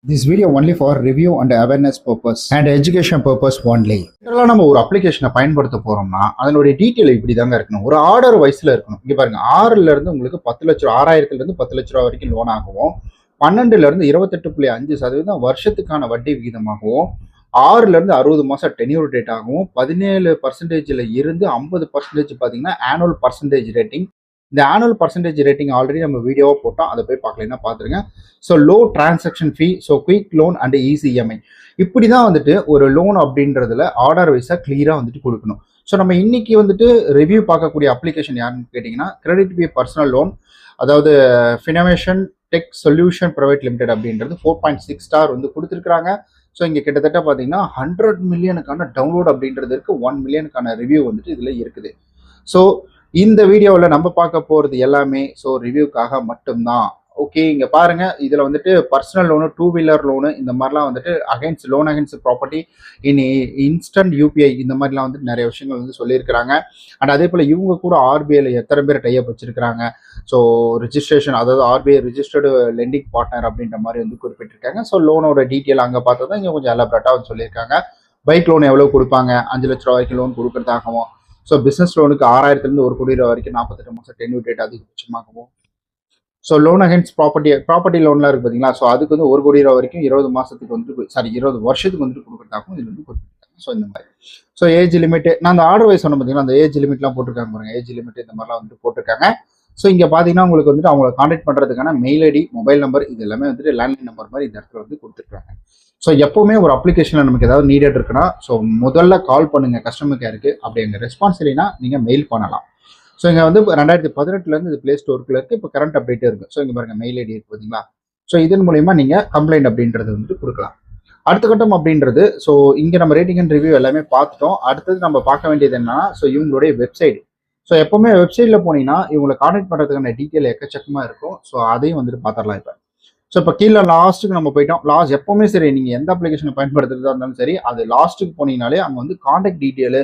This video only for review and awareness purpose and education purpose only. இதெல்லாம் நம்ம ஒரு அப்ளிகேஷனை பயன்படுத்த போறோம்னா அதனுடைய டீட்டெயில் இப்படி தாங்க இருக்கணும். ஒரு ஆர்டர் வைஸ்ல இருக்கணும். இங்க பாருங்க 6ல இருந்து உங்களுக்கு 10 லட்சம் 6000ல இருந்து 10 லட்சம் ரூபாய் வரைக்கும் லோன் ஆகும். 12ல இருந்து 28.5% வருஷத்துக்கான வட்டி விகிதமாகவும் 6ல இருந்து 60 மாசம் டென்யூர் டேட் ஆகும். 17%ல இருந்து 50% பாத்தீங்கன்னா ஆனுவல் பர்சன்டேஜ் ரேட்டிங். இந்த ஆனுவல் பர்சன்டேஜ் ரேட்டிங் ஆல்ரெடி நம்ம வீடியோவாக போட்டோம், அதை போய் பார்க்கலன்னா பார்த்துருங்க. So low transaction fee, so quick loan and easy EMI, இப்படி தான் வந்துட்டு ஒரு லோன் அப்படின்றதுல ஆர்டர் வைஸாக கிளியராக வந்துட்டு கொடுக்கணும். ஸோ நம்ம இன்னைக்கு வந்துட்டு ரிவ்யூ பார்க்கக்கூடிய அப்ளிகேஷன் யாருன்னு கேட்டிங்கன்னா கிரெடிட் பி பர்சனல் லோன், அதாவது ஃபினோவேஷன் டெக் சொல்யூஷன் பிரைவேட் லிமிடெட் அப்படின்றது 4.6 ஸ்டார் வந்து கொடுத்துருக்காங்க. ஸோ இங்கே கிட்டத்தட்ட பார்த்தீங்கன்னா 100 மில்லியனுக்கான டவுன்லோட் அப்படின்றது இருக்குது, 1 மில்லியனுக்கான ரிவ்யூ வந்துட்டு இதில் இருக்குது. ஸோ இந்த வீடியோவில் நம்ம பார்க்க போகிறது எல்லாமே ஸோ ரிவ்யூக்காக மட்டும்தான். ஓகே, இங்கே பாருங்க, இதில் வந்துட்டு பர்சனல் லோனு, 2 வீலர் லோனு, இந்த மாதிரிலாம் வந்துட்டு against loan against property in instant UPI, இந்த மாதிரிலாம் வந்துட்டு நிறைய விஷயங்கள் வந்து சொல்லியிருக்கிறாங்க. அண்ட் அதே போல் இவங்க கூட ஆர்பிஐல எத்தனை பேர் டைப் வச்சிருக்கிறாங்க, ஸோ ரிஜிஸ்ட்ரேஷன், அதாவது ஆர்பிஐ ரிஜிஸ்டர்டு லெண்டிங் பார்ட்னர் அப்படின்ற மாதிரி வந்து குறிப்பிட்டிருக்காங்க. ஸோ லோனோட டீட்டெயில் அங்கே பார்த்தா தான் இங்கே கொஞ்சம் எலாபரேட்டாக வந்து சொல்லியிருக்காங்க. பைக் லோன் எவ்வளோ கொடுப்பாங்க, 5 லட்ச ரூபா வரைக்கும் லோன் கொடுக்குறதாகவும், ஸோ பிஸ்னஸ் லோனுக்கு 6000லேருந்து 1 கோடி ரூபா வரைக்கும் 48 மாதம் டென்யூர் டேட் அதிகபட்சமாகவும், ஸோ லோன் அகைன்ஸ்ட் ப்ராப்பர்ட்டி லோன்லாம் இருக்குது பார்த்தீங்களா, ஸோ அதுக்கு வந்து 1 கோடி ரூபா வரைக்கும் 20 மாதத்துக்கு வந்து 20 வருஷத்துக்கு வந்துட்டு கொடுக்குறதாகவும் இது வந்து கொடுத்துருக்காங்க. ஸோ இந்த மாதிரி ஸோ ஏஜ் லிமிட், நான் அந்த ஆர்டர் வைஸ் சொன்ன பார்த்தீங்கன்னா அந்த ஏஜ் லிமிட்லாம் போட்டிருக்காங்க பாருங்க, ஏஜ் லிமிட் இந்த மாதிரிலாம் வந்துட்டு போட்டிருக்காங்க. ஸோ இங்கே பார்த்தீங்கன்னா உங்களுக்கு வந்துட்டு அவங்களை கான்டாக்ட் பண்ணுறதுக்கான மெயில் ஐடி, மொபைல் நம்பர், இது எல்லாமே வந்துட்டு லேண்ட்லைன் நம்பர் மாதிரி இந்த இடத்துல வந்து கொடுத்துருக்காங்க. ஸோ எப்போவுமே ஒரு அப்ளிகேஷனில் நமக்கு ஏதாவது நீடட் இருக்குன்னா ஸோ முதல்ல கால் பண்ணுங்கள் கஸ்டமர் கேருக்கு. அப்படி எங்கள் ரெஸ்பான்ஸ் இல்லைன்னா நீங்கள் மெயில் பண்ணலாம். ஸோ இங்கே வந்து 2018 இது பிளே ஸ்டோருக்குள்ள இருக்குது, இப்போ கரண்ட் அப்டேட்டே இருக்குது. ஸோ இங்கே பாருங்க மெயில் ஐடி இருக்குது பார்த்தீங்களா. ஸோ இதன் மூலிமா நீங்கள் கம்ப்ளைண்ட் அப்படின்றது வந்துட்டு கொடுக்கலாம். அடுத்த கட்டம் அப்படின்றது, ஸோ இங்கே நம்ம ரேட்டிங் அண்ட் ரிவ்யூ எல்லாமே பார்த்துட்டோம். அடுத்தது நம்ம பார்க்க வேண்டியது என்னன்னா, ஸோ இவங்களுடைய வெப்சைட். ஸோ எப்போவுமே வெப்சைட்டில் போனீங்கன்னா இவங்களை கான்டாக்ட் பண்ணுறதுக்கான டீட்டெயில் எக்கச்சக்கமாக இருக்கும். ஸோ அதையும் வந்துட்டு பார்த்துடலாம். ஸோ இப்போ கீழே லாஸ்ட்டுக்கு நம்ம போயிட்டோம். லாஸ்ட் எப்போவுமே சரி, நீங்கள் எந்த அப்ளிகேஷனை பயன்படுத்துறதா இருந்தாலும் சரி, அது லாஸ்ட்டுக்கு போனீங்கனாலே அங்கே வந்து கான்டாக்ட் டீட்டெயிலு,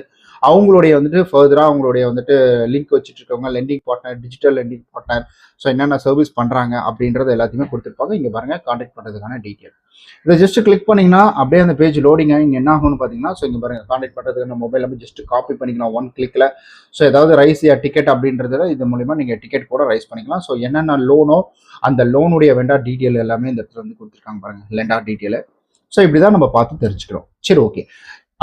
அவங்களுடைய வந்துட்டு ஃபர்தராக அவங்களுடைய வந்துட்டு லிங்க் வச்சுட்டு இருக்கவங்க, lending partner, digital lending partner, so என்னென்ன சர்வீஸ் பண்ணுறாங்க அப்படின்றது எல்லாத்தையுமே கொடுத்துருப்பாங்க. இங்கே பாருங்கள் கான்டாக்ட் பண்ணுறதுக்கான டீட்டெயில். இதை ஜஸ்ட் கிளிக் பண்ணிங்கன்னா அப்படியே அந்த பேஜ் லோடிங் ஆகி இங்கே என்ன ஆகும்னு பார்த்தீங்கன்னா, ஸோ இங்கே பாருங்கள் கான்டாக்ட் பண்ணுறதுக்கான மொபைல் நம்பர் ஜஸ்ட் காப்பி பண்ணிக்கலாம் 1 கிளிக்கில். ஸோ ஏதாவது ரைஸ் டிக்கெட் அப்படின்றத இது மூலிமா நீங்கள் டிக்கெட் கூட ரைஸ் பண்ணிக்கலாம். ஸோ என்னென்ன லோனோ அந்த லோனுடைய வெண்டார் டீட்டெயில் எல்லாமே இந்த இடத்துல வந்து கொடுத்துருக்காங்க பாருங்கள், லெண்டார் டீட்டெயில். ஸோ இப்படி தான் நம்ம பார்த்து தெரிஞ்சுக்கிறோம். சரி, ஓகே.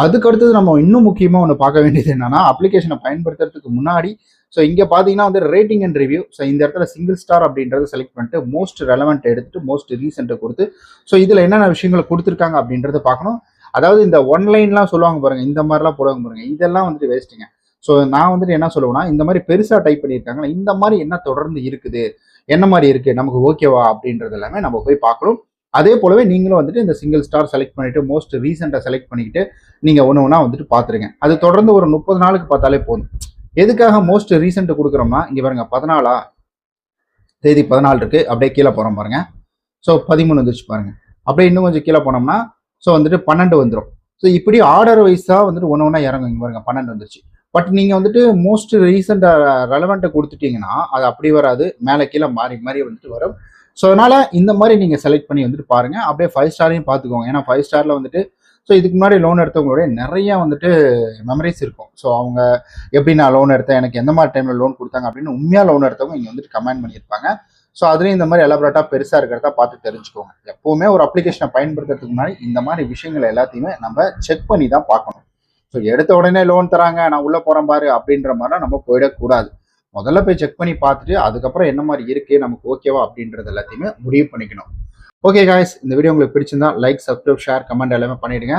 அதுக்கு அடுத்தது நம்ம இன்னும் முக்கியமாக ஒன்று பார்க்க வேண்டியது என்னன்னா, அப்ளிகேஷனை பயன்படுத்துறதுக்கு முன்னாடி ஸோ இங்கே பார்த்தீங்கன்னா வந்து ரேட்டிங் அண்ட் ரிவ்யூ. ஸோ இந்த இடத்துல சிங்கிள் ஸ்டார் அப்படின்றத செலக்ட் பண்ணிட்டு மோஸ்ட் ரெலவெண்ட் எடுத்துட்டு மோஸ்ட் ரீசெண்ட்டை கொடுத்து, ஸோ இதில் என்னென்ன விஷயங்களை கொடுத்துருக்காங்க அப்படின்றத பார்க்கணும். அதாவது இந்த ஒன்லைன்லாம் சொல்லுவாங்க பாருங்க, இந்த மாதிரிலாம் போடுவாங்க பாருங்க, இதெல்லாம் வந்துட்டு வேஸ்ட்டுங்க. ஸோ நான் வந்துட்டு என்ன சொல்லுவேன்னா, இந்த மாதிரி பெருசாக டைப் பண்ணியிருக்காங்க, இந்த மாதிரி என்ன தொடர்ந்து இருக்குது, என்ன மாதிரி இருக்குது, நமக்கு ஓகேவா அப்படின்றது எல்லாமே நம்ம போய் பார்க்கணும். அதே போலவே நீங்களும் வந்துட்டு இந்த சிங்கிள் ஸ்டார் செலக்ட் பண்ணிட்டு மோஸ்ட் ரீசெண்டாக செலக்ட் பண்ணிக்கிட்டு நீங்கள் ஒன்று ஒன்றா வந்துட்டு பார்த்துருங்க. அது தொடர்ந்து ஒரு 30 நாளுக்கு பார்த்தாலே போதும். எதுக்காக மோஸ்ட் ரீசெண்ட் கொடுக்குறோம்னா, இங்கே பாருங்க 14 தேதி 14 இருக்குது, அப்படியே கீழே போகிறோம் பாருங்க. ஸோ 13 வந்துருச்சு பாருங்க. அப்படியே இன்னும் கொஞ்சம் கீழே போனோம்னா ஸோ வந்துட்டு 12 வந்துடும். ஸோ இப்படி ஆர்டர் வைஸாக வந்துட்டு ஒன்று ஒன்றா இறங்கும். இங்கே பாருங்க 12 வந்துருச்சு. பட் நீங்கள் வந்துட்டு மோஸ்ட் ரீசெண்டாக ரெலவெண்ட்டை கொடுத்துட்டீங்கன்னா அது அப்படி வராது, மேலே கீழே மாறி மாறி வந்துட்டு வரும். ஸோ அதனால் இந்த மாதிரி நீங்கள் செலக்ட் பண்ணி வந்துட்டு பாருங்கள். அப்படியே 5 ஸ்டாரையும் பார்த்துக்கோங்க. ஏன்னா 5 ஸ்டாரில் வந்துட்டு ஸோ இதுக்கு முன்னாடி லோன் எடுத்தவங்களுடைய நிறையா வந்துட்டு மெமரிஸ் இருக்கும். ஸோ அவங்க எப்படி நான் லோன் எடுத்தேன், எனக்கு எந்த மாதிரி டைமில் லோன் கொடுத்தாங்க அப்படின்னு உண்மையாக லோன் எடுத்தவங்க இங்கே வந்துட்டு கமெண்ட் பண்ணியிருப்பாங்க. ஸோ அதுலேயும் இந்த மாதிரி எலாபரேட்டாக பெருசாக இருக்கிறதா பார்த்து தெரிஞ்சுக்கோங்க. எப்போவுமே ஒரு அப்ளிகேஷனை பயன்படுத்துறதுக்கு முன்னாடி இந்த மாதிரி விஷயங்கள் எல்லாத்தையுமே நம்ம செக் பண்ணி தான் பார்க்கணும். ஸோ எடுத்த உடனே லோன் தராங்க, நான் உள்ளே போகிறேன் பாரு அப்படின்ற மாதிரிலாம் நம்ம போயிடக்கூடாது. முதல்ல போய் செக் பண்ணி பார்த்துட்டு அதுக்கப்புறம் என்ன மாதிரி இருக்கு, நமக்கு ஓகேவா அப்படின்றது எல்லாத்தையுமே முடிவு பண்ணிக்கணும். ஓகே காய்ஸ், இந்த வீடியோ உங்களுக்கு பிடிச்சிருந்தா லைக், சப்ஸ்கிரைப், ஷேர், கமெண்ட் எல்லாமே பண்ணிடுங்க.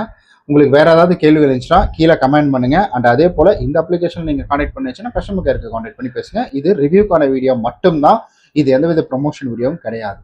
உங்களுக்கு வேற ஏதாவது கேள்விகள் இருந்துச்சுன்னா கீழே கமெண்ட் பண்ணுங்க. அண்ட் அதே போல இந்த அப்ளிகேஷன் நீங்க கான்டாக்ட் பண்ணிச்சுன்னா கஸ்டமர் கேருக்கு கான்டாக்ட் பண்ணி பேசுங்க. இது ரிவ்யூக்கான வீடியோ மட்டும்தான், இது எந்தவித ப்ரொமோஷன் வீடியோவும் கிடையாது.